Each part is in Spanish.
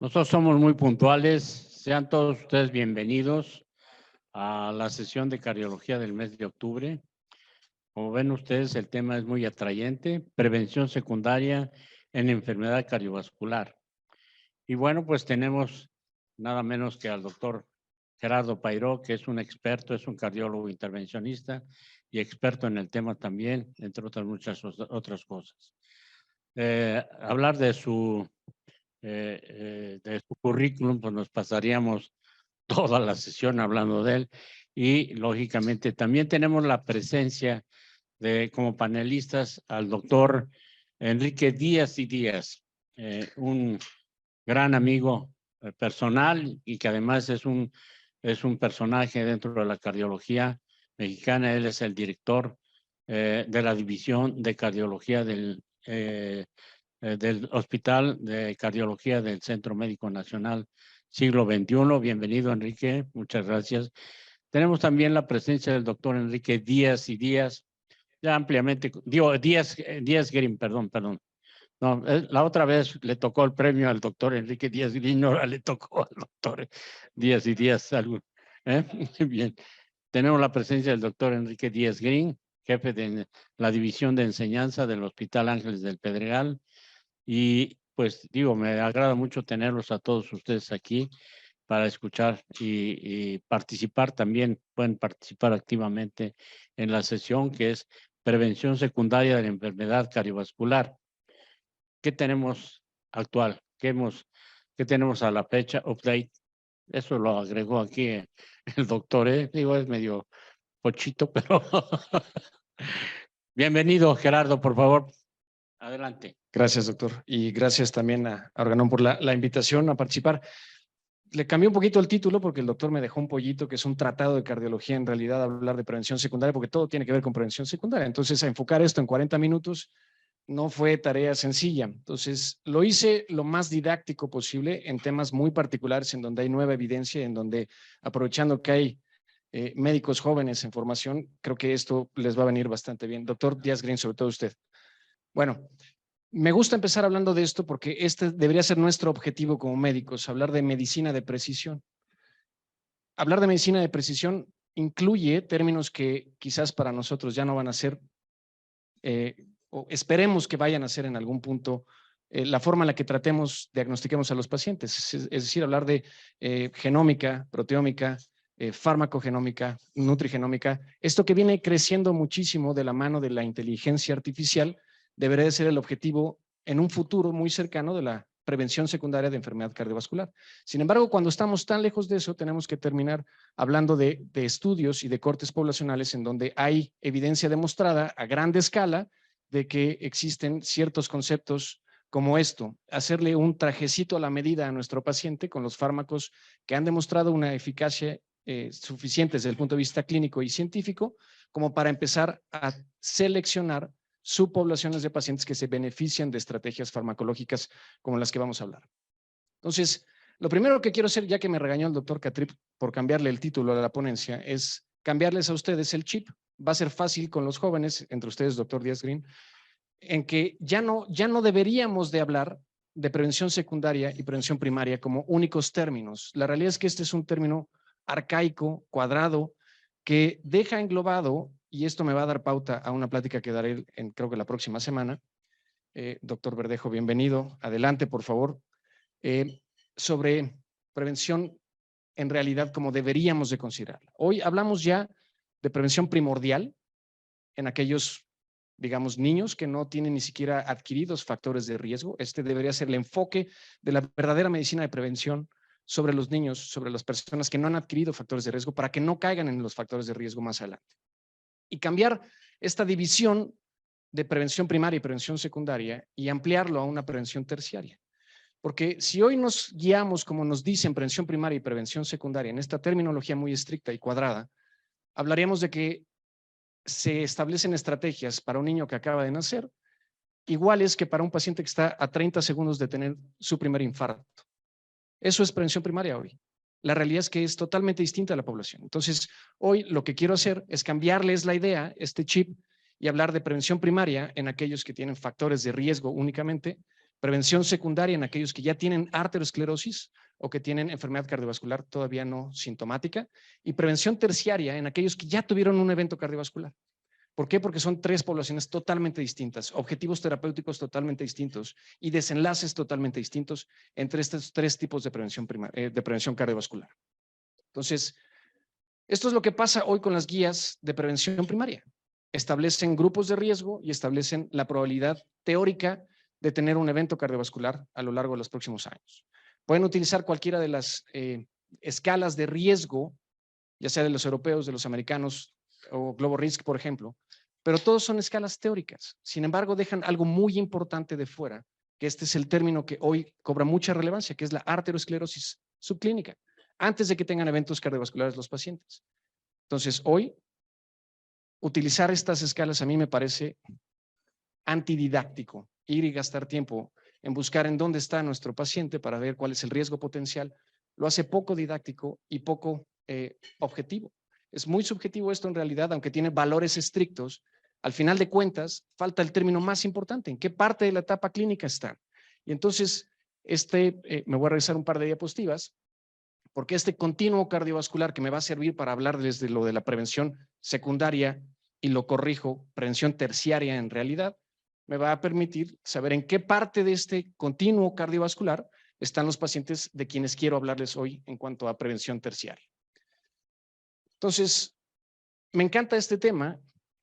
Nosotros somos muy puntuales. Sean todos ustedes bienvenidos a la sesión de cardiología del mes de octubre. Como ven ustedes, el tema es muy atrayente, prevención secundaria en enfermedad cardiovascular. Y bueno, pues tenemos nada menos que al doctor Gerardo Pairó, que es un experto, es un cardiólogo intervencionista y experto en el tema también, entre otras muchas otras cosas. Hablar de su currículum, pues nos pasaríamos toda la sesión hablando de él. Y lógicamente también tenemos la presencia de como panelistas al doctor Enrique Díaz y Díaz, un gran amigo personal y que además es un personaje dentro de la cardiología mexicana. Él es el director de la división de cardiología del Hospital de Cardiología del Centro Médico Nacional Siglo XXI. Bienvenido, Enrique. Muchas gracias. Tenemos también la presencia del doctor Enrique Díaz y Díaz, ya ampliamente, Díaz Green, perdón. No, la otra vez le tocó el premio al doctor Enrique Díaz Green, ahora le tocó al doctor Díaz y Díaz. Bien. Tenemos la presencia del doctor Enrique Díaz Green, jefe de la División de Enseñanza del Hospital Ángeles del Pedregal. Y pues digo, me agrada mucho tenerlos a todos ustedes aquí para escuchar y participar también. Pueden participar activamente en la sesión que es prevención secundaria de la enfermedad cardiovascular. ¿Qué tenemos actual? ¿Qué tenemos a la fecha? Update. Eso lo agregó aquí el doctor, digo, es medio pochito, pero bienvenido, Gerardo, por favor. Adelante. Gracias, doctor. Y gracias también a Organon por la invitación a participar. Le cambié un poquito el título porque el doctor me dejó un pollito que es un tratado de cardiología, en realidad hablar de prevención secundaria, porque todo tiene que ver con prevención secundaria. Entonces, a enfocar esto en 40 minutos no fue tarea sencilla. Entonces, lo hice lo más didáctico posible en temas muy particulares en donde hay nueva evidencia, en donde aprovechando que hay médicos jóvenes en formación, creo que esto les va a venir bastante bien. Doctor Díaz Green, sobre todo usted. Bueno, me gusta empezar hablando de esto porque este debería ser nuestro objetivo como médicos, hablar de medicina de precisión. Hablar de medicina de precisión incluye términos que quizás para nosotros ya no van a ser, o esperemos que vayan a ser en algún punto, la forma en la que tratemos, diagnostiquemos a los pacientes. Es decir, hablar de genómica, proteómica, farmacogenómica, nutrigenómica. Esto que viene creciendo muchísimo de la mano de la inteligencia artificial, debería de ser el objetivo en un futuro muy cercano de la prevención secundaria de enfermedad cardiovascular. Sin embargo, cuando estamos tan lejos de eso, tenemos que terminar hablando de estudios y de cortes poblacionales en donde hay evidencia demostrada a grande escala de que existen ciertos conceptos como esto, hacerle un trajecito a la medida a nuestro paciente con los fármacos que han demostrado una eficacia suficiente desde el punto de vista clínico y científico, como para empezar a seleccionar subpoblaciones de pacientes que se benefician de estrategias farmacológicas como las que vamos a hablar. Entonces, lo primero que quiero hacer, ya que me regañó el doctor Catrip por cambiarle el título a la ponencia, es cambiarles a ustedes el chip. Va a ser fácil con los jóvenes, entre ustedes, doctor Díaz Green, en que ya no deberíamos de hablar de prevención secundaria y prevención primaria como únicos términos. La realidad es que este es un término arcaico, cuadrado, que deja englobado, y esto me va a dar pauta a una plática que daré creo que la próxima semana. Doctor Verdejo, bienvenido. Adelante, por favor. Sobre prevención en realidad como deberíamos de considerarla. Hoy hablamos ya de prevención primordial en aquellos, digamos, niños que no tienen ni siquiera adquiridos factores de riesgo. Este debería ser el enfoque de la verdadera medicina de prevención sobre los niños, sobre las personas que no han adquirido factores de riesgo para que no caigan en los factores de riesgo más adelante. Y cambiar esta división de prevención primaria y prevención secundaria y ampliarlo a una prevención terciaria. Porque si hoy nos guiamos, como nos dicen, prevención primaria y prevención secundaria, en esta terminología muy estricta y cuadrada, hablaríamos de que se establecen estrategias para un niño que acaba de nacer, iguales que para un paciente que está a 30 segundos de tener su primer infarto. Eso es prevención primaria hoy. La realidad es que es totalmente distinta a la población. Entonces, hoy lo que quiero hacer es cambiarles la idea, este chip, y hablar de prevención primaria en aquellos que tienen factores de riesgo únicamente, prevención secundaria en aquellos que ya tienen arteriosclerosis o que tienen enfermedad cardiovascular todavía no sintomática, y prevención terciaria en aquellos que ya tuvieron un evento cardiovascular. ¿Por qué? Porque son tres poblaciones totalmente distintas, objetivos terapéuticos totalmente distintos y desenlaces totalmente distintos entre estos tres tipos de prevención cardiovascular. Entonces, esto es lo que pasa hoy con las guías de prevención primaria. Establecen grupos de riesgo y establecen la probabilidad teórica de tener un evento cardiovascular a lo largo de los próximos años. Pueden utilizar cualquiera de las escalas de riesgo, ya sea de los europeos, de los americanos o Global Risk, por ejemplo, pero todos son escalas teóricas. Sin embargo, dejan algo muy importante de fuera, que este es el término que hoy cobra mucha relevancia, que es la arteriosclerosis subclínica, antes de que tengan eventos cardiovasculares los pacientes. Entonces, hoy, utilizar estas escalas a mí me parece antididáctico, ir y gastar tiempo en buscar en dónde está nuestro paciente para ver cuál es el riesgo potencial, lo hace poco didáctico y poco objetivo. Es muy subjetivo esto en realidad, aunque tiene valores estrictos. Al final de cuentas, falta el término más importante, ¿en qué parte de la etapa clínica están? Y entonces, me voy a revisar un par de diapositivas, porque este continuo cardiovascular que me va a servir para hablar desde lo de la prevención secundaria y lo corrijo, prevención terciaria en realidad, me va a permitir saber en qué parte de este continuo cardiovascular están los pacientes de quienes quiero hablarles hoy en cuanto a prevención terciaria. Entonces, me encanta este tema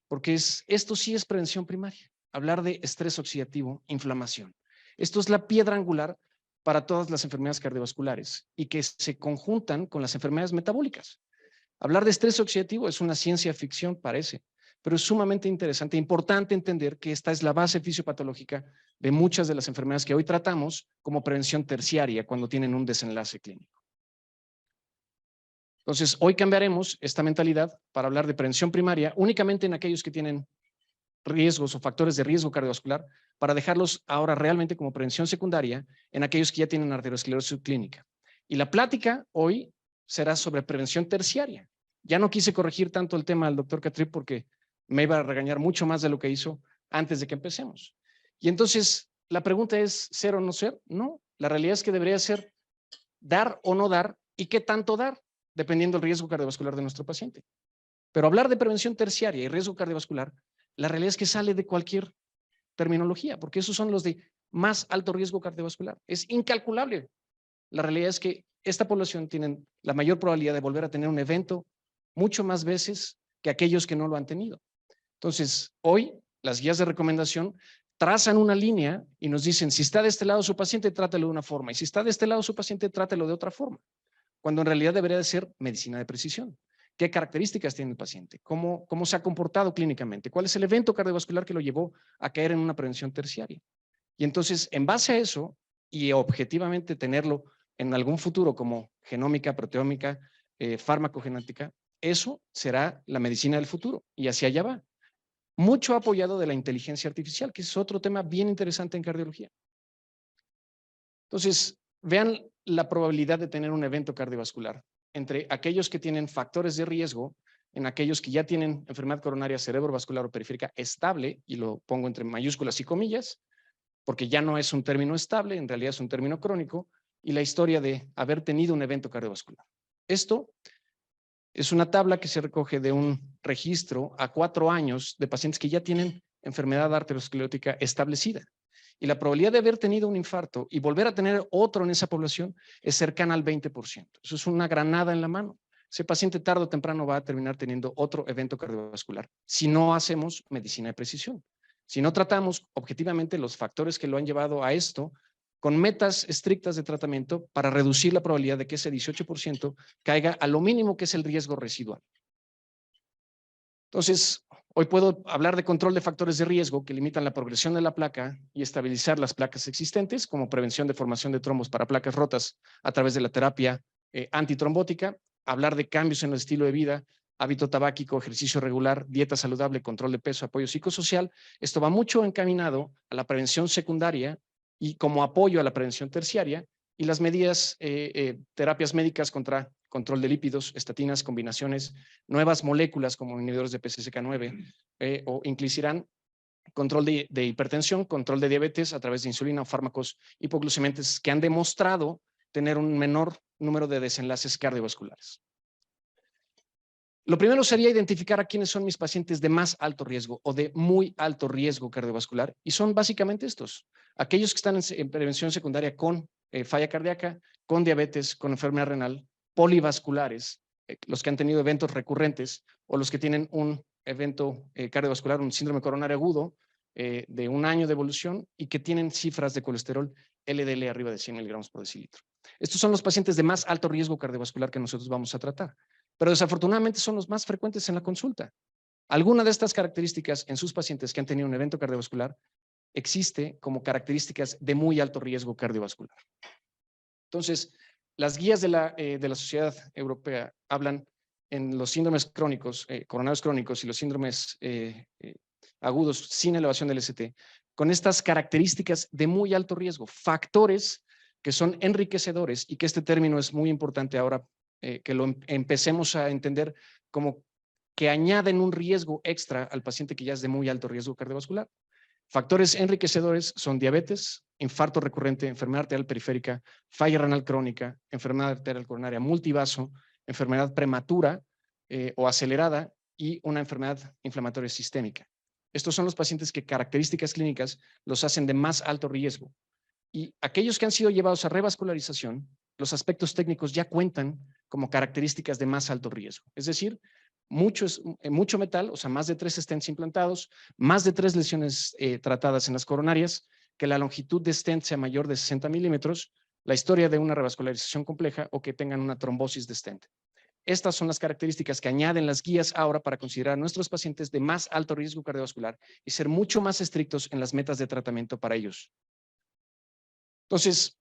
porque esto sí es prevención primaria, hablar de estrés oxidativo, inflamación. Esto es la piedra angular para todas las enfermedades cardiovasculares y que se conjuntan con las enfermedades metabólicas. Hablar de estrés oxidativo es una ciencia ficción, parece, pero es sumamente interesante e importante entender que esta es la base fisiopatológica de muchas de las enfermedades que hoy tratamos como prevención terciaria cuando tienen un desenlace clínico. Entonces, hoy cambiaremos esta mentalidad para hablar de prevención primaria únicamente en aquellos que tienen riesgos o factores de riesgo cardiovascular, para dejarlos ahora realmente como prevención secundaria en aquellos que ya tienen arteriosclerosis subclínica. Y la plática hoy será sobre prevención terciaria. Ya no quise corregir tanto el tema del doctor Catrip porque me iba a regañar mucho más de lo que hizo antes de que empecemos. Y entonces, la pregunta es, ¿ser o no ser? No, la realidad es que debería ser dar o no dar y qué tanto dar, dependiendo del riesgo cardiovascular de nuestro paciente. Pero hablar de prevención terciaria y riesgo cardiovascular, la realidad es que sale de cualquier terminología, porque esos son los de más alto riesgo cardiovascular. Es incalculable. La realidad es que esta población tiene la mayor probabilidad de volver a tener un evento mucho más veces que aquellos que no lo han tenido. Entonces, hoy las guías de recomendación trazan una línea y nos dicen, si está de este lado su paciente, trátelo de una forma, y si está de este lado su paciente, trátelo de otra forma, cuando en realidad debería de ser medicina de precisión. ¿Qué características tiene el paciente? ¿Cómo se ha comportado clínicamente? ¿Cuál es el evento cardiovascular que lo llevó a caer en una prevención terciaria? Y entonces, en base a eso, y objetivamente tenerlo en algún futuro como genómica, proteómica, farmacogenética, eso será la medicina del futuro, y hacia allá va. Mucho apoyado de la inteligencia artificial, que es otro tema bien interesante en cardiología. Entonces, vean la probabilidad de tener un evento cardiovascular entre aquellos que tienen factores de riesgo, en aquellos que ya tienen enfermedad coronaria cerebrovascular o periférica estable, y lo pongo entre mayúsculas y comillas, porque ya no es un término estable, en realidad es un término crónico, y la historia de haber tenido un evento cardiovascular. Esto es una tabla que se recoge de un registro a 4 años de pacientes que ya tienen enfermedad arteriosclerótica establecida. Y la probabilidad de haber tenido un infarto y volver a tener otro en esa población es cercana al 20%. Eso es una granada en la mano. Ese paciente tarde o temprano va a terminar teniendo otro evento cardiovascular si no hacemos medicina de precisión. Si no tratamos objetivamente los factores que lo han llevado a esto, con metas estrictas de tratamiento para reducir la probabilidad de que ese 18% caiga a lo mínimo que es el riesgo residual. Entonces, hoy puedo hablar de control de factores de riesgo que limitan la progresión de la placa y estabilizar las placas existentes, como prevención de formación de trombos para placas rotas a través de la terapia antitrombótica, hablar de cambios en el estilo de vida, hábito tabáquico, ejercicio regular, dieta saludable, control de peso, apoyo psicosocial. Esto va mucho encaminado a la prevención secundaria y como apoyo a la prevención terciaria, y las medidas, terapias médicas contra control de lípidos, estatinas, combinaciones, nuevas moléculas como inhibidores de PCSK9 o inclisiran, control de hipertensión, control de diabetes a través de insulina o fármacos hipoglucemiantes que han demostrado tener un menor número de desenlaces cardiovasculares. Lo primero sería identificar a quiénes son mis pacientes de más alto riesgo o de muy alto riesgo cardiovascular, y son básicamente estos: aquellos que están en prevención secundaria con falla cardíaca, con diabetes, con enfermedad renal, polivasculares, los que han tenido eventos recurrentes o los que tienen un evento cardiovascular, un síndrome coronario agudo de un año de evolución y que tienen cifras de colesterol LDL arriba de 100 miligramos por decilitro. Estos son los pacientes de más alto riesgo cardiovascular que nosotros vamos a tratar, pero desafortunadamente son los más frecuentes en la consulta. Alguna de estas características en sus pacientes que han tenido un evento cardiovascular existe como características de muy alto riesgo cardiovascular. Entonces, las guías de la Sociedad Europea hablan en los síndromes crónicos, coronarios crónicos y los síndromes agudos sin elevación del ST, con estas características de muy alto riesgo, factores que son enriquecedores, y que este término es muy importante ahora que lo empecemos a entender como que añaden un riesgo extra al paciente que ya es de muy alto riesgo cardiovascular. Factores enriquecedores son diabetes, infarto recurrente, enfermedad arterial periférica, falla renal crónica, enfermedad arterial coronaria multivaso, enfermedad prematura o acelerada y una enfermedad inflamatoria sistémica. Estos son los pacientes que características clínicas los hacen de más alto riesgo. Y aquellos que han sido llevados a revascularización, los aspectos técnicos ya cuentan como características de más alto riesgo. Es decir, mucho metal, o sea, más de 3 stents implantados, más de 3 lesiones tratadas en las coronarias, que la longitud de stent sea mayor de 60 milímetros, la historia de una revascularización compleja o que tengan una trombosis de stent. Estas son las características que añaden las guías ahora para considerar a nuestros pacientes de más alto riesgo cardiovascular y ser mucho más estrictos en las metas de tratamiento para ellos. Entonces,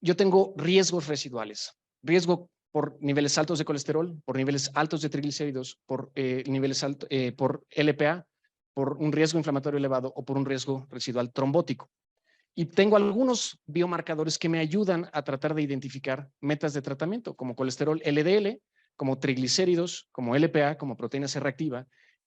yo tengo riesgos residuales, riesgo por niveles altos de colesterol, por niveles altos de triglicéridos, por niveles altos, por LPA, por un riesgo inflamatorio elevado o por un riesgo residual trombótico. Y tengo algunos biomarcadores que me ayudan a tratar de identificar metas de tratamiento, como colesterol LDL, como triglicéridos, como LPA, como proteína C reactiva.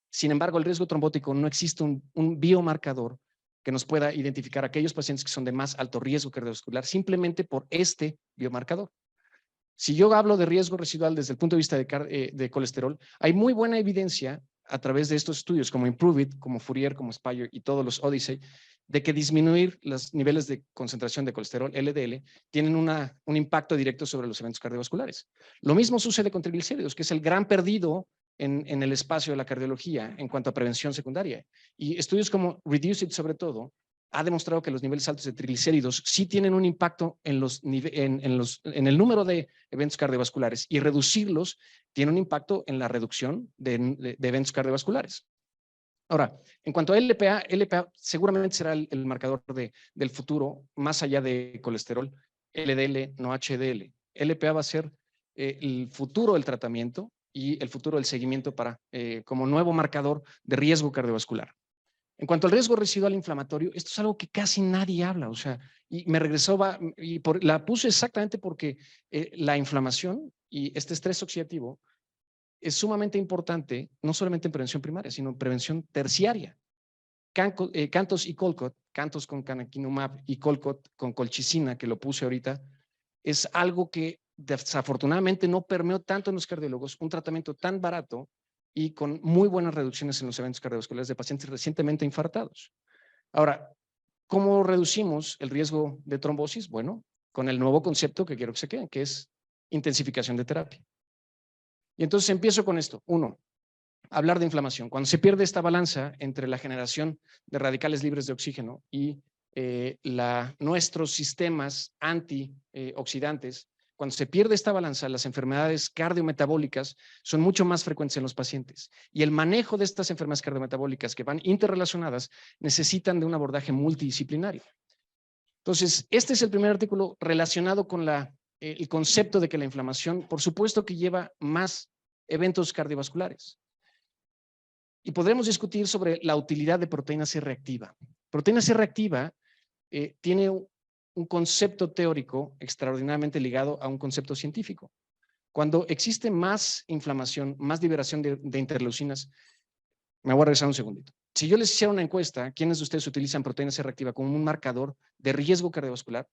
Sin embargo, el riesgo trombótico no existe un biomarcador que nos pueda identificar a aquellos pacientes que son de más alto riesgo cardiovascular simplemente por este biomarcador. Si yo hablo de riesgo residual desde el punto de vista de colesterol, hay muy buena evidencia a través de estos estudios como IMPROVE-IT, como Fourier, como Spire y todos los Odyssey, de que disminuir los niveles de concentración de colesterol LDL tienen un impacto directo sobre los eventos cardiovasculares. Lo mismo sucede con triglicéridos, que es el gran perdido en el espacio de la cardiología en cuanto a prevención secundaria. Y estudios como REDUCE-IT, sobre todo, ha demostrado que los niveles altos de triglicéridos sí tienen un impacto en el número de eventos cardiovasculares, y reducirlos tiene un impacto en la reducción de eventos cardiovasculares. Ahora, en cuanto a LPA seguramente será el marcador del futuro, más allá de colesterol, LDL, no HDL. LPA va a ser el futuro del tratamiento y el futuro del seguimiento como nuevo marcador de riesgo cardiovascular. En cuanto al riesgo residual inflamatorio, esto es algo que casi nadie habla, o sea, y me regresó, la puse exactamente porque la inflamación y este estrés oxidativo es sumamente importante, no solamente en prevención primaria, sino en prevención terciaria. Cantos y Colcott, Cantos con canakinumab y Colcott con colchicina, que lo puse ahorita, es algo que desafortunadamente no permeó tanto en los cardiólogos, un tratamiento tan barato y con muy buenas reducciones en los eventos cardiovasculares de pacientes recientemente infartados. Ahora, ¿cómo reducimos el riesgo de trombosis? Bueno, con el nuevo concepto que quiero que se queden, que es intensificación de terapia. Y entonces empiezo con esto. 1, hablar de inflamación. Cuando se pierde esta balanza entre la generación de radicales libres de oxígeno y nuestros sistemas antioxidantes, cuando se pierde esta balanza, las enfermedades cardiometabólicas son mucho más frecuentes en los pacientes. Y el manejo de estas enfermedades cardiometabólicas que van interrelacionadas necesitan de un abordaje multidisciplinario. Entonces, este es el primer artículo relacionado con el concepto de que la inflamación, por supuesto que lleva más eventos cardiovasculares. Y podremos discutir sobre la utilidad de proteína C reactiva. Proteína C reactiva tiene un concepto teórico extraordinariamente ligado a un concepto científico. Cuando existe más inflamación, más liberación de interleucinas, me voy a regresar un segundito. Si yo les hiciera una encuesta, ¿quiénes de ustedes utilizan proteína C reactiva como un marcador de riesgo cardiovascular?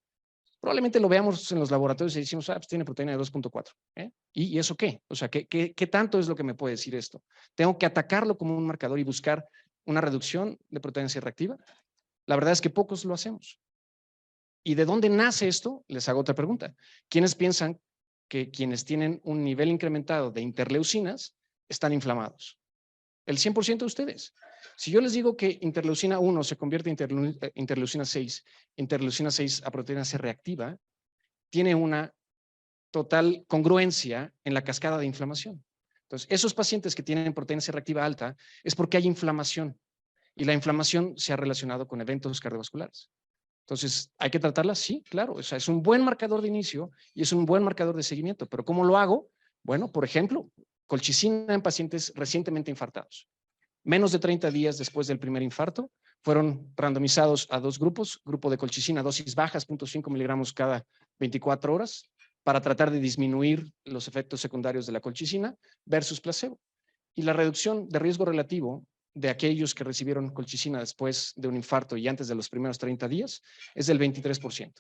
Probablemente lo veamos en los laboratorios y decimos, pues tiene proteína de 2.4. ¿Y eso qué? O sea, ¿qué tanto es lo que me puede decir esto? ¿Tengo que atacarlo como un marcador y buscar una reducción de proteína C reactiva? La verdad es que pocos lo hacemos. ¿Y de dónde nace esto? Les hago otra pregunta. ¿Quiénes piensan que quienes tienen un nivel incrementado de interleucinas están inflamados? El 100% de ustedes. Si yo les digo que interleucina 1 se convierte en interleucina 6 a proteína C reactiva, tiene una total congruencia en la cascada de inflamación. Entonces, esos pacientes que tienen proteína C reactiva alta es porque hay inflamación y la inflamación se ha relacionado con eventos cardiovasculares. Entonces, ¿hay que tratarla? Sí, claro. O sea, es un buen marcador de inicio y es un buen marcador de seguimiento. ¿Pero cómo lo hago? Bueno, por ejemplo, colchicina en pacientes recientemente infartados. Menos de 30 días después del primer infarto, fueron randomizados a dos grupos, grupo de colchicina, dosis bajas, 0.5 miligramos cada 24 horas, para tratar de disminuir los efectos secundarios de la colchicina, versus placebo. Y la reducción de riesgo relativo de aquellos que recibieron colchicina después de un infarto y antes de los primeros 30 días es del 23%.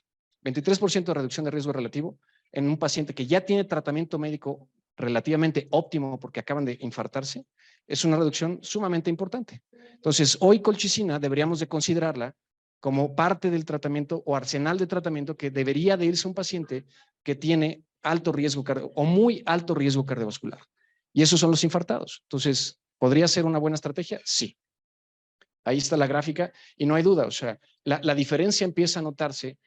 23% de reducción de riesgo relativo en un paciente que ya tiene tratamiento médico relativamente óptimo porque acaban de infartarse, es una reducción sumamente importante. Entonces, hoy colchicina deberíamos de considerarla como parte del tratamiento o arsenal de tratamiento que debería de irse a un paciente que tiene alto riesgo o muy alto riesgo cardiovascular. Y esos son los infartados. Entonces, ¿podría ser una buena estrategia? Sí. Ahí está la gráfica y no hay duda. O sea, la diferencia empieza a notarse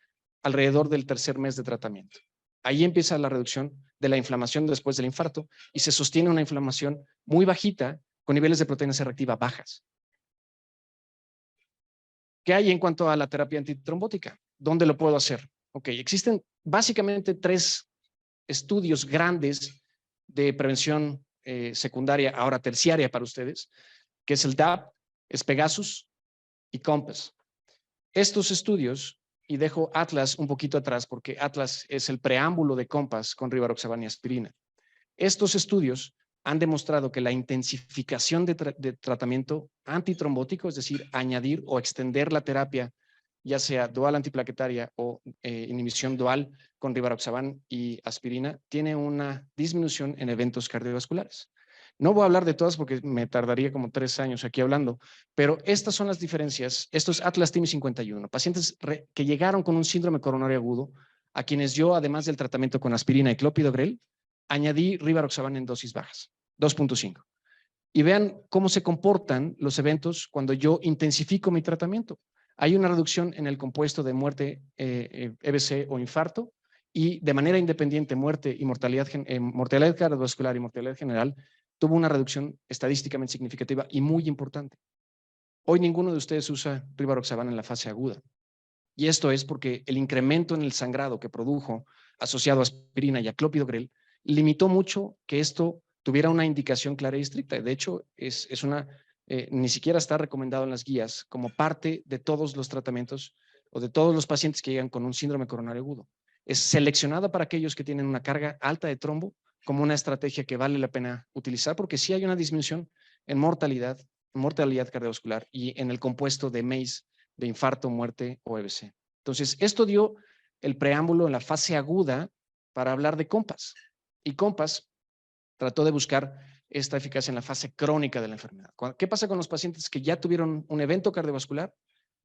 alrededor del tercer mes de tratamiento. Ahí empieza la reducción de la inflamación después del infarto y se sostiene una inflamación muy bajita con niveles de proteína C reactiva bajas. ¿Qué hay en cuanto a la terapia antitrombótica? ¿Dónde lo puedo hacer? Ok, existen básicamente 3 estudios grandes de prevención secundaria, ahora terciaria para ustedes, que es el DAP, es Pegasus y COMPASS. Estos estudios, y dejo Atlas un poquito atrás porque Atlas es el preámbulo de COMPASS con rivaroxaban y aspirina. Estos estudios han demostrado que la intensificación de tratamiento antitrombótico, es decir, añadir o extender la terapia, ya sea dual antiplaquetaria o inhibición dual con rivaroxaban y aspirina, tiene una disminución en eventos cardiovasculares. No voy a hablar de todas porque me tardaría como 3 años aquí hablando, pero estas son las diferencias. Esto es Atlas TIMI 51, pacientes que llegaron con un síndrome coronario agudo, a quienes yo, además del tratamiento con aspirina y clopidogrel, añadí rivaroxaban en dosis bajas, 2.5. Y vean cómo se comportan los eventos cuando yo intensifico mi tratamiento. Hay una reducción en el compuesto de muerte EBC o infarto y de manera independiente muerte y mortalidad cardiovascular y mortalidad general tuvo una reducción estadísticamente significativa y muy importante. Hoy ninguno de ustedes usa rivaroxaban en la fase aguda. Y esto es porque el incremento en el sangrado que produjo asociado a aspirina y a clopidogrel limitó mucho que esto tuviera una indicación clara y estricta. De hecho, ni siquiera está recomendado en las guías como parte de todos los tratamientos o de todos los pacientes que llegan con un síndrome coronario agudo. Es seleccionada para aquellos que tienen una carga alta de trombo como una estrategia que vale la pena utilizar porque sí hay una disminución en mortalidad cardiovascular y en el compuesto de MACE de infarto, muerte o EBC. Entonces, esto dio el preámbulo en la fase aguda para hablar de COMPASS. Y COMPASS trató de buscar esta eficacia en la fase crónica de la enfermedad. ¿Qué pasa con los pacientes que ya tuvieron un evento cardiovascular,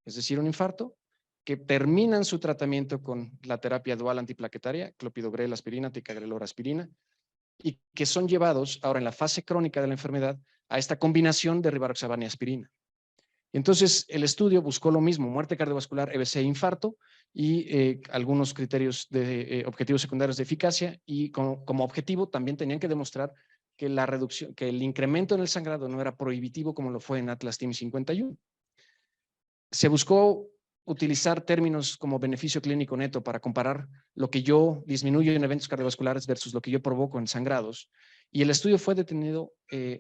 es decir, un infarto, que terminan su tratamiento con la terapia dual antiplaquetaria, clopidogrel, aspirina, ticagrelor, aspirina, y que son llevados ahora en la fase crónica de la enfermedad a esta combinación de rivaroxaban y aspirina? Entonces, el estudio buscó lo mismo, muerte cardiovascular, EBC e infarto, y algunos criterios de objetivos secundarios de eficacia, y como objetivo también tenían que demostrar que la reducción, que el incremento en el sangrado no era prohibitivo como lo fue en Atlas TIMI 51. Se buscó utilizar términos como beneficio clínico neto para comparar lo que yo disminuyo en eventos cardiovasculares versus lo que yo provoco en sangrados. Y el estudio fue detenido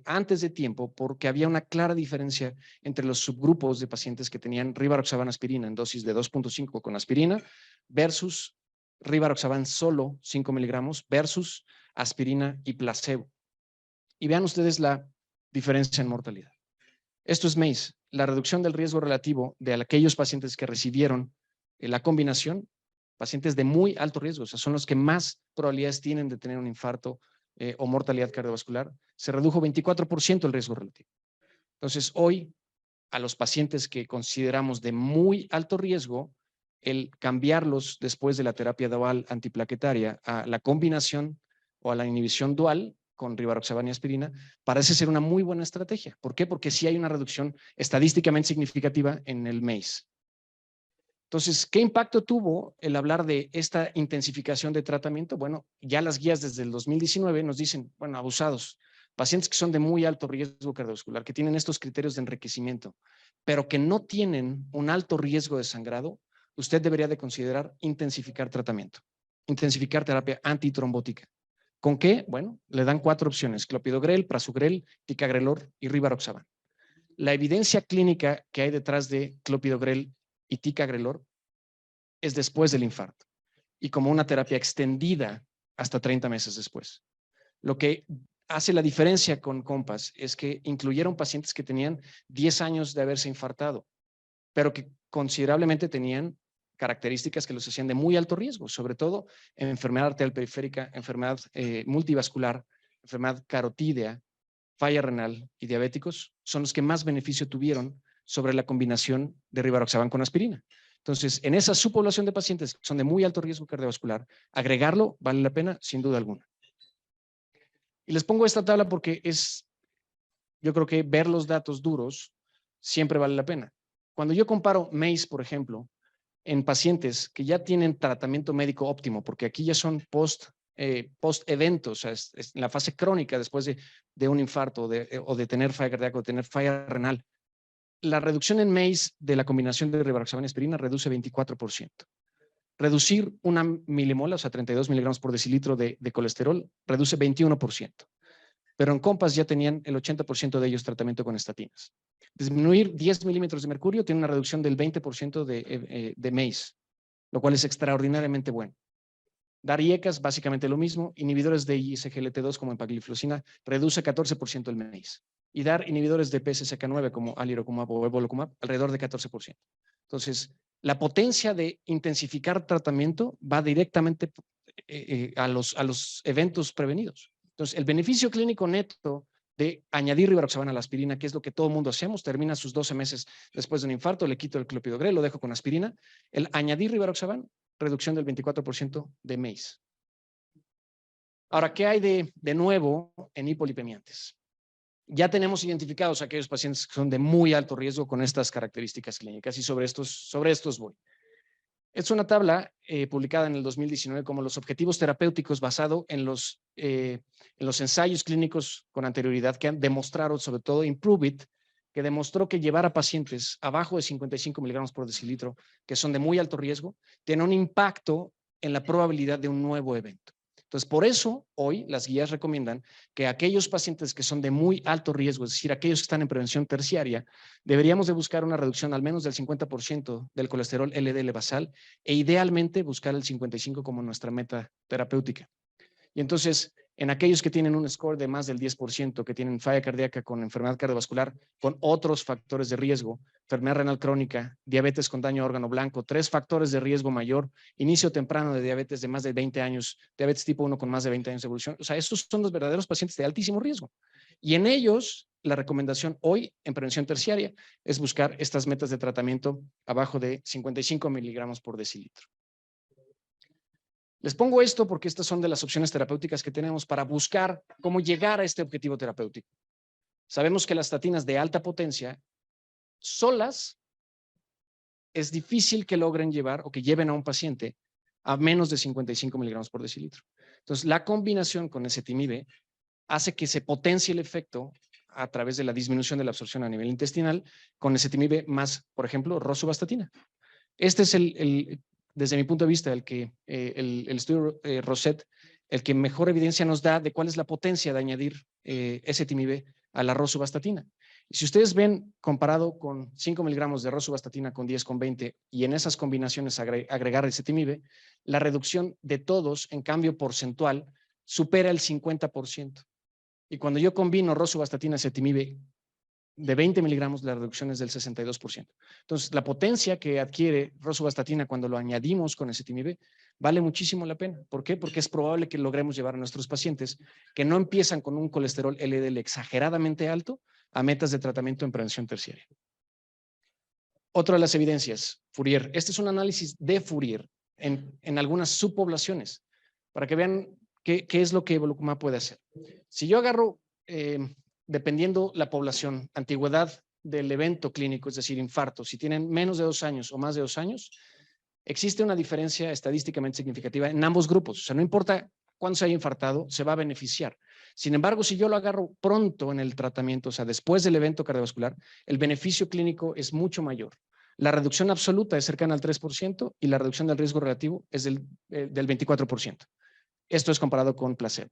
antes de tiempo porque había una clara diferencia entre los subgrupos de pacientes que tenían rivaroxaban aspirina en dosis de 2.5 con aspirina versus rivaroxaban solo 5 miligramos versus aspirina y placebo. Y vean ustedes la diferencia en mortalidad. Esto es MACE, la reducción del riesgo relativo de aquellos pacientes que recibieron la combinación, pacientes de muy alto riesgo, o sea, son los que más probabilidades tienen de tener un infarto o mortalidad cardiovascular. Se redujo 24% el riesgo relativo. Entonces, hoy, a los pacientes que consideramos de muy alto riesgo, el cambiarlos después de la terapia dual antiplaquetaria a la combinación o a la inhibición dual con rivaroxaban y aspirina parece ser una muy buena estrategia. ¿Por qué? Porque sí hay una reducción estadísticamente significativa en el MACE. Entonces, ¿qué impacto tuvo el hablar de esta intensificación de tratamiento? Bueno, ya las guías desde el 2019 nos dicen, bueno, abusados, pacientes que son de muy alto riesgo cardiovascular, que tienen estos criterios de enriquecimiento, pero que no tienen un alto riesgo de sangrado, usted debería de considerar intensificar tratamiento, intensificar terapia antitrombótica. ¿Con qué? Bueno, le dan 4 opciones: clopidogrel, prasugrel, ticagrelor y rivaroxaban. La evidencia clínica que hay detrás de clopidogrel y ticagrelor es después del infarto y como una terapia extendida hasta 30 meses después. Lo que hace la diferencia con COMPASS es que incluyeron pacientes que tenían 10 años de haberse infartado, pero que considerablemente tenían características que los hacían de muy alto riesgo, sobre todo en enfermedad arterial periférica, enfermedad multivascular, enfermedad carotídea, falla renal y diabéticos, son los que más beneficio tuvieron sobre la combinación de rivaroxaban con aspirina. Entonces, en esa subpoblación de pacientes que son de muy alto riesgo cardiovascular, agregarlo vale la pena sin duda alguna. Y les pongo esta tabla porque yo creo que ver los datos duros siempre vale la pena. Cuando yo comparo MACE, por ejemplo, en pacientes que ya tienen tratamiento médico óptimo, porque aquí ya son post-evento, o sea, es en la fase crónica después de un infarto o de tener falla cardíaca o de tener falla renal, la reducción en MACE de la combinación de rivaroxaban y aspirina reduce 24%. Reducir una milimola, o sea, 32 miligramos por decilitro de colesterol, reduce 21%. Pero en COMPASS ya tenían el 80% de ellos tratamiento con estatinas. Disminuir 10 milímetros de mercurio tiene una reducción del 20% de MACE, lo cual es extraordinariamente bueno. Dar IECAS, básicamente lo mismo. Inhibidores de ISGLT2 como empagliflozina reduce 14% el MACE. Y dar inhibidores de PCSK9 como alirocumab o evolocumab alrededor de 14%. Entonces, la potencia de intensificar tratamiento va directamente a los eventos prevenidos. Entonces, el beneficio clínico neto de añadir rivaroxaban a la aspirina, que es lo que todo el mundo hacemos, termina sus 12 meses después de un infarto, le quito el clopidogrel, lo dejo con aspirina. El añadir rivaroxaban, reducción del 24% de MACE. Ahora, ¿qué hay de nuevo en hipolipemiantes? Ya tenemos identificados a aquellos pacientes que son de muy alto riesgo con estas características clínicas y sobre estos voy. Es una tabla publicada en el 2019 como los objetivos terapéuticos basado en los ensayos clínicos con anterioridad que han demostrado, sobre todo IMPROVE-IT, que demostró que llevar a pacientes abajo de 55 miligramos por decilitro, que son de muy alto riesgo, tiene un impacto en la probabilidad de un nuevo evento. Entonces, por eso hoy las guías recomiendan que aquellos pacientes que son de muy alto riesgo, es decir, aquellos que están en prevención terciaria, deberíamos de buscar una reducción al menos del 50% del colesterol LDL basal e idealmente buscar el 55 como nuestra meta terapéutica. Y entonces, en aquellos que tienen un score de más del 10%, que tienen falla cardíaca con enfermedad cardiovascular, con otros factores de riesgo, enfermedad renal crónica, diabetes con daño a órgano blanco, 3 factores de riesgo mayor, inicio temprano de diabetes de más de 20 años, diabetes tipo 1 con más de 20 años de evolución. O sea, estos son los verdaderos pacientes de altísimo riesgo. Y en ellos, la recomendación hoy en prevención terciaria es buscar estas metas de tratamiento abajo de 55 miligramos por decilitro. Les pongo esto porque estas son de las opciones terapéuticas que tenemos para buscar cómo llegar a este objetivo terapéutico. Sabemos que las estatinas de alta potencia solas es difícil que logren llevar o que lleven a un paciente a menos de 55 miligramos por decilitro. Entonces, la combinación con ezetimibe hace que se potencie el efecto a través de la disminución de la absorción a nivel intestinal con ezetimibe más, por ejemplo, rosuvastatina. Este es desde mi punto de vista, el estudio Rosette, el que mejor evidencia nos da de cuál es la potencia de añadir ezetimibe a la rosuvastatina. Y si ustedes ven, comparado con 5 miligramos de rosuvastatina con 10 con 20 y en esas combinaciones agregar ezetimibe, la reducción de todos en cambio porcentual supera el 50%. Y cuando yo combino rosuvastatina, ezetimibe de 20 miligramos, la reducción es del 62%. Entonces, la potencia que adquiere rosuvastatina cuando lo añadimos con ezetimibe vale muchísimo la pena. ¿Por qué? Porque es probable que logremos llevar a nuestros pacientes que no empiezan con un colesterol LDL exageradamente alto a metas de tratamiento en prevención terciaria. Otra de las evidencias, Fourier. Este es un análisis de Fourier en algunas subpoblaciones para que vean qué es lo que evolocumab puede hacer. Si yo agarro, dependiendo la población, antigüedad del evento clínico, es decir, infarto, si tienen menos de 2 años o más de 2 años, existe una diferencia estadísticamente significativa en ambos grupos. O sea, no importa cuándo se haya infartado, se va a beneficiar. Sin embargo, si yo lo agarro pronto en el tratamiento, o sea, después del evento cardiovascular, el beneficio clínico es mucho mayor. La reducción absoluta es cercana al 3% y la reducción del riesgo relativo es del 24%. Esto es comparado con placebo.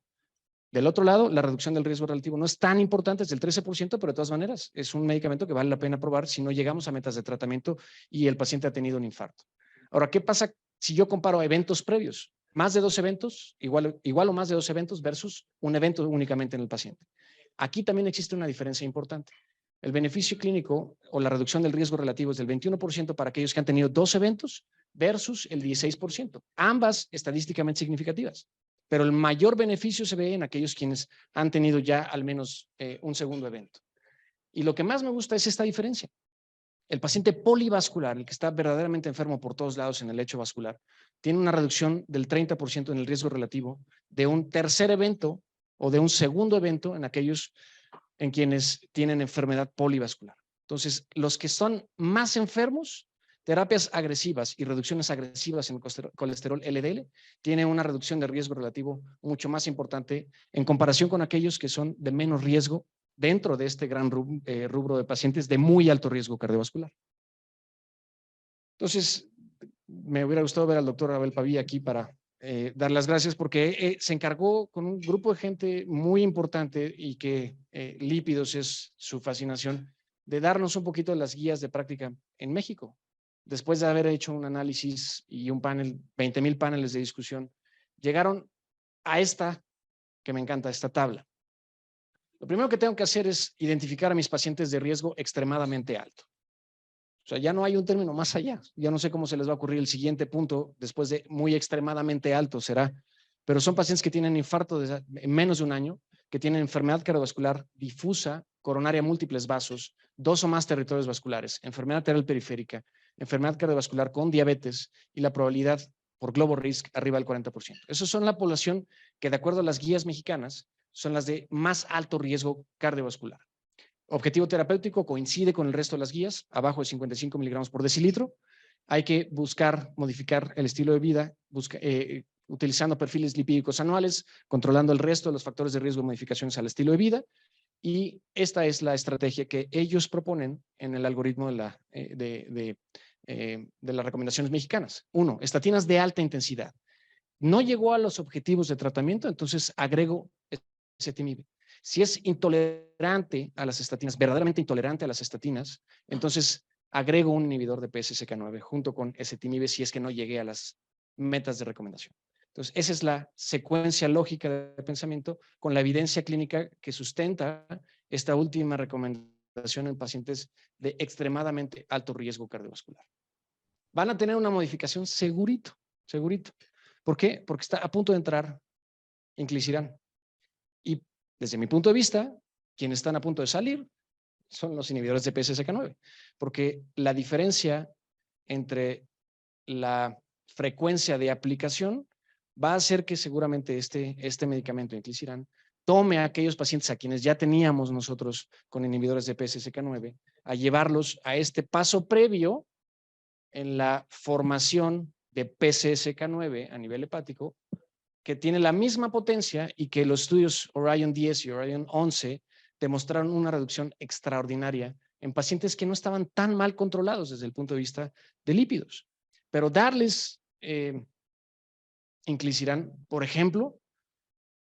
Del otro lado, la reducción del riesgo relativo no es tan importante, es del 13%, pero de todas maneras es un medicamento que vale la pena probar si no llegamos a metas de tratamiento y el paciente ha tenido un infarto. Ahora, ¿qué pasa si yo comparo eventos previos? Más de 2 eventos, igual o más de 2 eventos versus un evento únicamente en el paciente. Aquí también existe una diferencia importante. El beneficio clínico o la reducción del riesgo relativo es del 21% para aquellos que han tenido 2 eventos versus el 16%. Ambas estadísticamente significativas. Pero el mayor beneficio se ve en aquellos quienes han tenido ya al menos un segundo evento. Y lo que más me gusta es esta diferencia. El paciente polivascular, el que está verdaderamente enfermo por todos lados en el lecho vascular, tiene una reducción del 30% en el riesgo relativo de un tercer evento o de un segundo evento en aquellos en quienes tienen enfermedad polivascular. Entonces, los que son más enfermos, terapias agresivas y reducciones agresivas en colesterol LDL, tienen una reducción de riesgo relativo mucho más importante en comparación con aquellos que son de menos riesgo dentro de este gran rubro de pacientes de muy alto riesgo cardiovascular. Entonces, me hubiera gustado ver al doctor Abel Pavía aquí para dar las gracias porque se encargó con un grupo de gente muy importante y que lípidos es su fascinación, de darnos un poquito de las guías de práctica en México. Después de haber hecho un análisis y un panel, 20,000 paneles de discusión, llegaron a esta, que me encanta, esta tabla. Lo primero que tengo que hacer es identificar a mis pacientes de riesgo extremadamente alto. O sea, ya no hay un término más allá. Ya no sé cómo se les va a ocurrir el siguiente punto después de muy extremadamente alto será. Pero son pacientes que tienen infarto en menos de un año, que tienen enfermedad cardiovascular difusa, coronaria múltiples vasos, 2 o más territorios vasculares, enfermedad arterial periférica, enfermedad cardiovascular con diabetes y la probabilidad por Global Risk arriba del 40%. Esos son la población que, de acuerdo a las guías mexicanas, son las de más alto riesgo cardiovascular. Objetivo terapéutico coincide con el resto de las guías, abajo de 55 miligramos por decilitro. Hay que buscar modificar el estilo de vida, utilizando perfiles lipídicos anuales, controlando el resto de los factores de riesgo de modificaciones al estilo de vida. Y esta es la estrategia que ellos proponen en el algoritmo de las recomendaciones mexicanas. 1, estatinas de alta intensidad. No llegó a los objetivos de tratamiento, entonces agrego ezetimibe. Si es intolerante a las estatinas, verdaderamente intolerante a las estatinas, entonces agrego un inhibidor de PCSK9 junto con ezetimibe si es que no llegué a las metas de recomendación. Entonces, esa es la secuencia lógica de pensamiento con la evidencia clínica que sustenta esta última recomendación en pacientes de extremadamente alto riesgo cardiovascular. Van a tener una modificación segurito, segurito. ¿Por qué? Porque está a punto de entrar inclisiran. Y desde mi punto de vista, quienes están a punto de salir son los inhibidores de PCSK9, porque la diferencia entre la frecuencia de aplicación va a hacer que seguramente este medicamento, inclisiran, tome a aquellos pacientes a quienes ya teníamos nosotros con inhibidores de PCSK9, a llevarlos a este paso previo en la formación de PCSK9 a nivel hepático, que tiene la misma potencia y que los estudios Orion 10 y Orion 11 demostraron una reducción extraordinaria en pacientes que no estaban tan mal controlados desde el punto de vista de lípidos. Pero darles inclisiran, por ejemplo,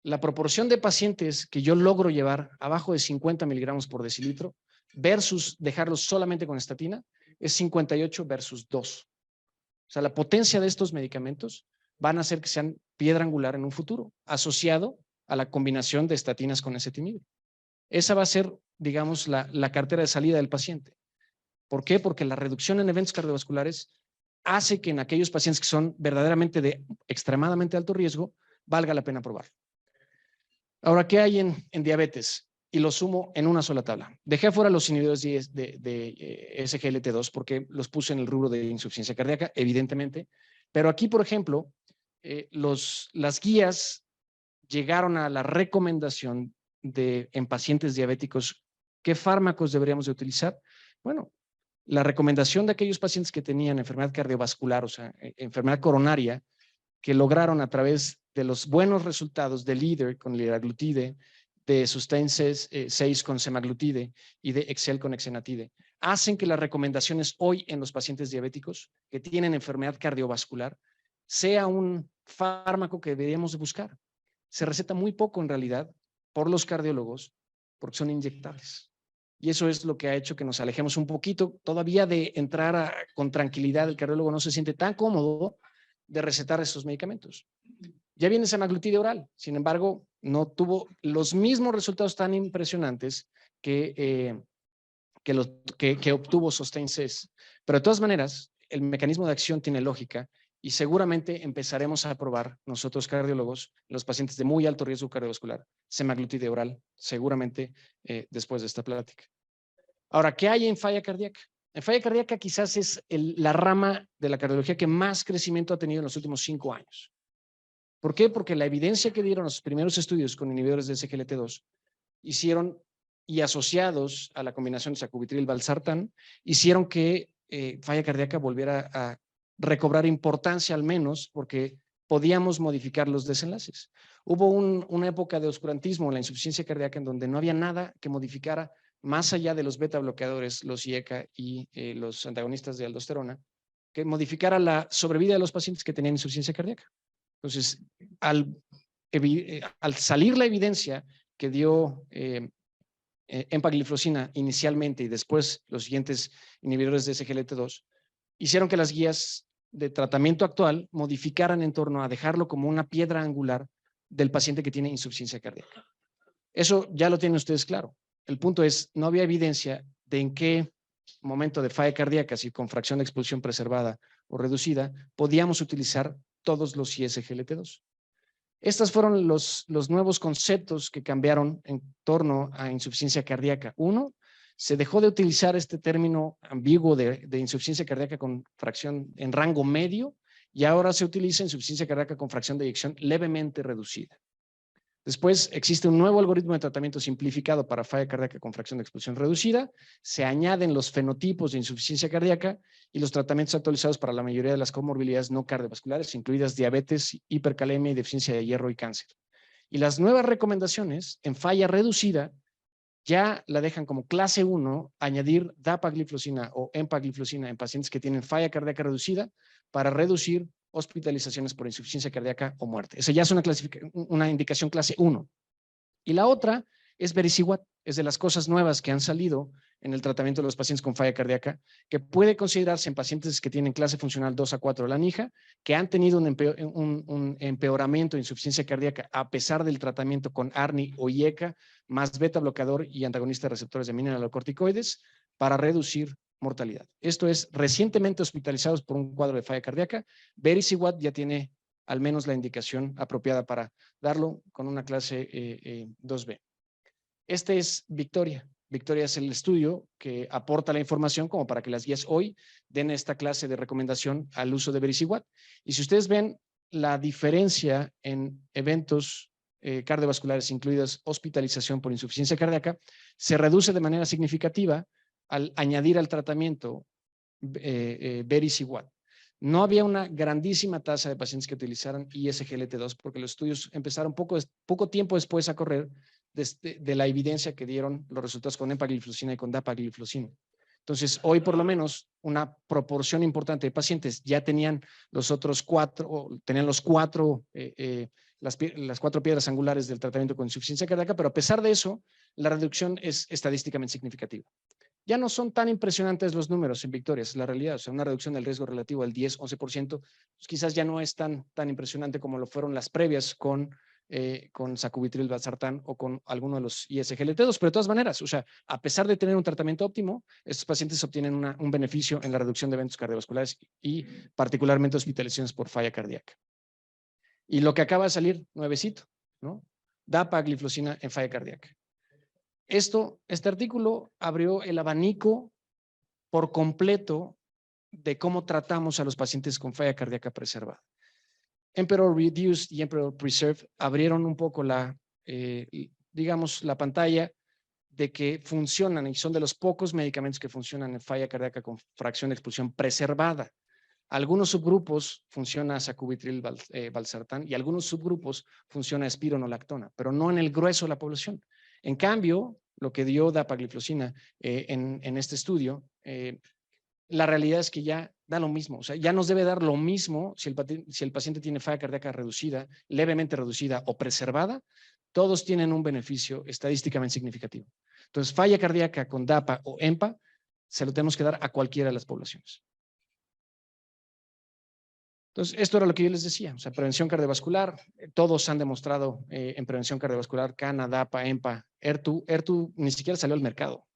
la proporción de pacientes que yo logro llevar abajo de 50 miligramos por decilitro versus dejarlos solamente con estatina es 58 versus 2. O sea, la potencia de estos medicamentos van a hacer que sean piedra angular en un futuro, asociado a la combinación de estatinas con ezetimibe. Esa va a ser, digamos, la cartera de salida del paciente. ¿Por qué? Porque la reducción en eventos cardiovasculares hace que en aquellos pacientes que son verdaderamente de extremadamente alto riesgo, valga la pena probar. Ahora, ¿qué hay en diabetes? Y lo sumo en una sola tabla. Dejé fuera los inhibidores de SGLT2 porque los puse en el rubro de insuficiencia cardíaca, evidentemente. Pero aquí, por ejemplo, las guías llegaron a la recomendación en pacientes diabéticos qué fármacos deberíamos de utilizar. Bueno, la recomendación de aquellos pacientes que tenían enfermedad cardiovascular, o sea, enfermedad coronaria, que lograron a través de los buenos resultados de LEADER con liraglutide, de Sustain 6 con semaglutide y de Excel con exenatide, hacen que las recomendaciones hoy en los pacientes diabéticos que tienen enfermedad cardiovascular sea un fármaco que deberíamos de buscar. Se receta muy poco en realidad por los cardiólogos porque son inyectables. Y eso es lo que ha hecho que nos alejemos un poquito todavía de entrar con tranquilidad. El cardiólogo no se siente tan cómodo de recetar esos medicamentos. Ya viene semaglutide oral, sin embargo, no tuvo los mismos resultados tan impresionantes que obtuvo Sustain 6. Pero de todas maneras, el mecanismo de acción tiene lógica y seguramente empezaremos a probar nosotros cardiólogos, los pacientes de muy alto riesgo cardiovascular, semaglutide oral, seguramente después de esta plática. Ahora, ¿qué hay en falla cardíaca? En falla cardíaca quizás es la rama de la cardiología que más crecimiento ha tenido en los últimos 5 años. ¿Por qué? Porque la evidencia que dieron los primeros estudios con inhibidores de SGLT2 hicieron, y asociados a la combinación de sacubitril-valsartán, hicieron que falla cardíaca volviera a recobrar importancia al menos porque podíamos modificar los desenlaces. Hubo una época de oscurantismo en la insuficiencia cardíaca en donde no había nada que modificara más allá de los beta bloqueadores, los IECA y los antagonistas de aldosterona, que modificara la sobrevida de los pacientes que tenían insuficiencia cardíaca. Entonces, al salir la evidencia que dio empagliflozina inicialmente y después los siguientes inhibidores de SGLT2, hicieron que las guías de tratamiento actual modificaran en torno a dejarlo como una piedra angular del paciente que tiene insuficiencia cardíaca. Eso ya lo tienen ustedes claro. El punto es, no había evidencia de en qué momento de falla cardíaca, si con fracción de expulsión preservada o reducida, podíamos utilizar todos los ISGLT2. Estos fueron los nuevos conceptos que cambiaron en torno a insuficiencia cardíaca. Uno, se dejó de utilizar este término ambiguo de insuficiencia cardíaca con fracción en rango medio y ahora se utiliza insuficiencia cardíaca con fracción de eyección levemente reducida. Después existe un nuevo algoritmo de tratamiento simplificado para falla cardíaca con fracción de expulsión reducida. Se añaden los fenotipos de insuficiencia cardíaca y los tratamientos actualizados para la mayoría de las comorbilidades no cardiovasculares, incluidas diabetes, hipercalemia y deficiencia de hierro y cáncer. Y las nuevas recomendaciones en falla reducida ya la dejan como clase 1, añadir dapagliflozina o empagliflozina en pacientes que tienen falla cardíaca reducida para reducir hospitalizaciones por insuficiencia cardíaca o muerte. Esa ya es una indicación clase 1. Y la otra es Vericiguat, es de las cosas nuevas que han salido en el tratamiento de los pacientes con falla cardíaca, que puede considerarse en pacientes que tienen clase funcional 2 a 4 de la NIJA, que han tenido un empeoramiento de insuficiencia cardíaca a pesar del tratamiento con ARNI o IECA, más beta bloqueador y antagonista de receptores de mineralocorticoides para reducir mortalidad. Esto es recientemente hospitalizados por un cuadro de falla cardíaca. Vericiguat ya tiene al menos la indicación apropiada para darlo con una clase 2B. Este es Victoria. Victoria es el estudio que aporta la información como para que las guías hoy den esta clase de recomendación al uso de Vericiguat. Y si ustedes ven la diferencia en eventos cardiovasculares, incluidas hospitalización por insuficiencia cardíaca, se reduce de manera significativa al añadir al tratamiento Vericiguat. No había una grandísima tasa de pacientes que utilizaran ISGLT2 porque los estudios empezaron poco tiempo después a correr de la evidencia que dieron los resultados con empagliflozina y con dapagliflozina. Entonces, hoy por lo menos una proporción importante de pacientes ya tenían los otros 4, tenían las 4 piedras angulares del tratamiento con insuficiencia cardíaca, pero a pesar de eso, la reducción es estadísticamente significativa. Ya no son tan impresionantes los números en Victoria, es la realidad. O sea, una reducción del riesgo relativo al 10-11%, pues quizás ya no es tan impresionante como lo fueron las previas con con sacubitril valsartán o con alguno de los ISGLT2, pero de todas maneras, o sea, a pesar de tener un tratamiento óptimo, estos pacientes obtienen un beneficio en la reducción de eventos cardiovasculares y particularmente hospitalizaciones por falla cardíaca. Y lo que acaba de salir, nuevecito, ¿no? Dapagliflozina en falla cardíaca. Este artículo abrió el abanico por completo de cómo tratamos a los pacientes con falla cardíaca preservada. Emperor Reduced y Emperor Preserved abrieron un poco digamos, la pantalla de que funcionan y son de los pocos medicamentos que funcionan en falla cardíaca con fracción de expulsión preservada. Algunos subgrupos funciona sacubitril valsartán y algunos subgrupos funciona espironolactona, pero no en el grueso de la población. En cambio, lo que dio dapagliflozina en este estudio, la realidad es que ya da lo mismo, o sea, ya nos debe dar lo mismo si el paciente tiene falla cardíaca reducida, levemente reducida o preservada, todos tienen un beneficio estadísticamente significativo. Entonces, falla cardíaca con DAPA o EMPA, se lo tenemos que dar a cualquiera de las poblaciones. Entonces, esto era lo que yo les decía, o sea, prevención cardiovascular, todos han demostrado en prevención cardiovascular, CANA, DAPA, EMPA, ERTU ni siquiera salió al mercado.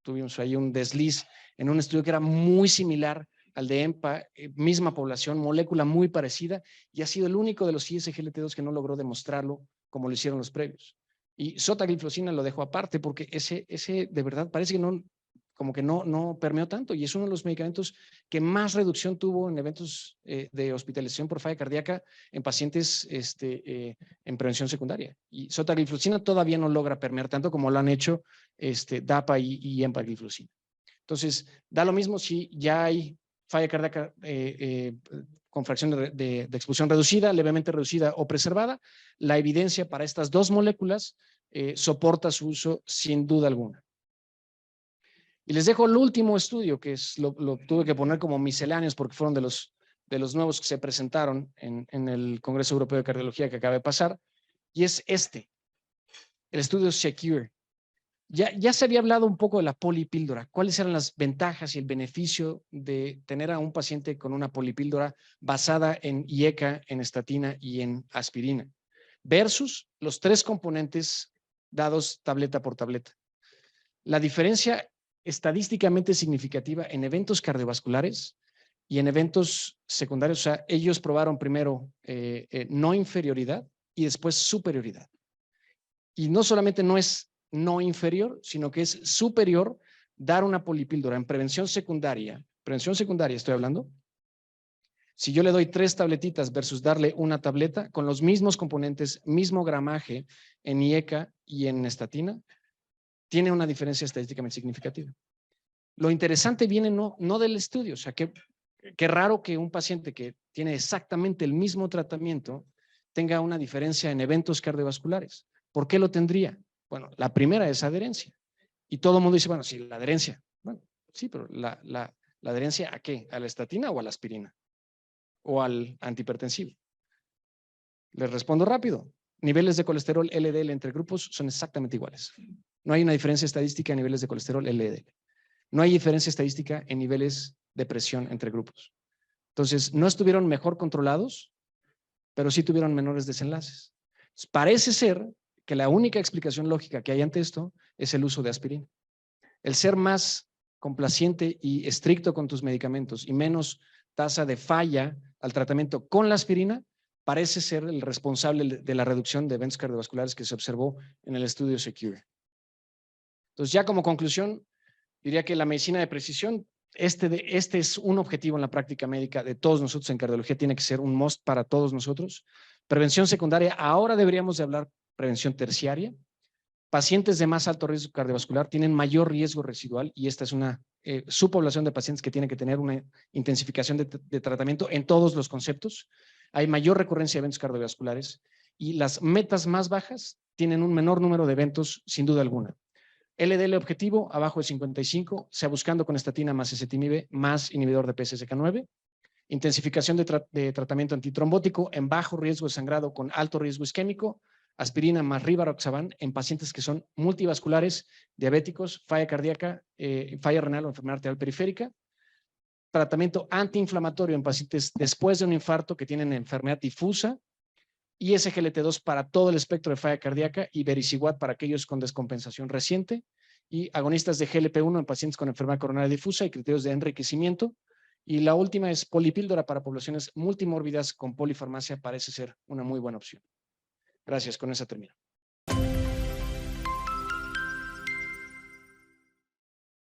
Tuvimos ahí un desliz en un estudio que era muy similar al de EMPA, misma población, molécula muy parecida, y ha sido el único de los ISGLT2 que no logró demostrarlo como lo hicieron los previos. Y sotagliflozina lo dejo aparte porque ese de verdad parece que no permeó tanto y es uno de los medicamentos que más reducción tuvo en eventos de hospitalización por falla cardíaca en pacientes en prevención secundaria. Y sotagliflozina todavía no logra permear tanto como lo han hecho DAPA y empagliflozina. Entonces, da lo mismo si ya hay falla cardíaca con fracción de expulsión reducida, levemente reducida o preservada. La evidencia para estas dos moléculas soporta su uso sin duda alguna. Y les dejo el último estudio, que lo tuve que poner como misceláneos porque fueron de los nuevos que se presentaron en el Congreso Europeo de Cardiología que acaba de pasar, y es el estudio SECURE. Ya se había hablado un poco de la polipíldora, cuáles eran las ventajas y el beneficio de tener a un paciente con una polipíldora basada en IECA, en estatina y en aspirina, versus los tres componentes dados tableta por tableta. La diferencia estadísticamente significativa en eventos cardiovasculares y en eventos secundarios, o sea, ellos probaron primero no inferioridad y después superioridad. Y no solamente no es no inferior, sino que es superior dar una polipíldora en prevención secundaria estoy hablando, si yo le doy 3 tabletitas versus darle una tableta con los mismos componentes, mismo gramaje en IECA y en estatina, tiene una diferencia estadísticamente significativa. Lo interesante viene no del estudio, o sea, qué raro que un paciente que tiene exactamente el mismo tratamiento tenga una diferencia en eventos cardiovasculares. ¿Por qué lo tendría? Bueno, la primera es adherencia. Y todo el mundo dice, bueno, sí, la adherencia. Bueno, sí, pero la adherencia ¿a qué? ¿A la estatina o a la aspirina? ¿O al antihipertensivo? Les respondo rápido. Niveles de colesterol LDL entre grupos son exactamente iguales. No hay una diferencia estadística en niveles de colesterol LDL. No hay diferencia estadística en niveles de presión entre grupos. Entonces, no estuvieron mejor controlados, pero sí tuvieron menores desenlaces. Entonces, parece ser que la única explicación lógica que hay ante esto es el uso de aspirina. El ser más complaciente y estricto con tus medicamentos y menos tasa de falla al tratamiento con la aspirina parece ser el responsable de la reducción de eventos cardiovasculares que se observó en el estudio SECURE. Entonces, ya como conclusión, diría que la medicina de precisión, este es un objetivo en la práctica médica de todos nosotros en cardiología, tiene que ser un must para todos nosotros. Prevención secundaria, ahora deberíamos de hablar prevención terciaria. Pacientes de más alto riesgo cardiovascular tienen mayor riesgo residual y esta es una subpoblación de pacientes que tienen que tener una intensificación de tratamiento en todos los conceptos. Hay mayor recurrencia de eventos cardiovasculares y las metas más bajas tienen un menor número de eventos sin duda alguna. LDL objetivo abajo de 55, sea buscando con estatina más ezetimibe más inhibidor de PCSK9. Intensificación de tratamiento antitrombótico en bajo riesgo de sangrado con alto riesgo isquémico. Aspirina más rivaroxaban en pacientes que son multivasculares, diabéticos, falla cardíaca, falla renal o enfermedad arterial periférica. Tratamiento antiinflamatorio en pacientes después de un infarto que tienen enfermedad difusa. y SGLT2 para todo el espectro de falla cardíaca y Vericiguat para aquellos con descompensación reciente, y agonistas de GLP-1 en pacientes con enfermedad coronaria difusa y criterios de enriquecimiento. Y la última es polipíldora para poblaciones multimórbidas con polifarmacia, parece ser una muy buena opción. Gracias, con esa termino.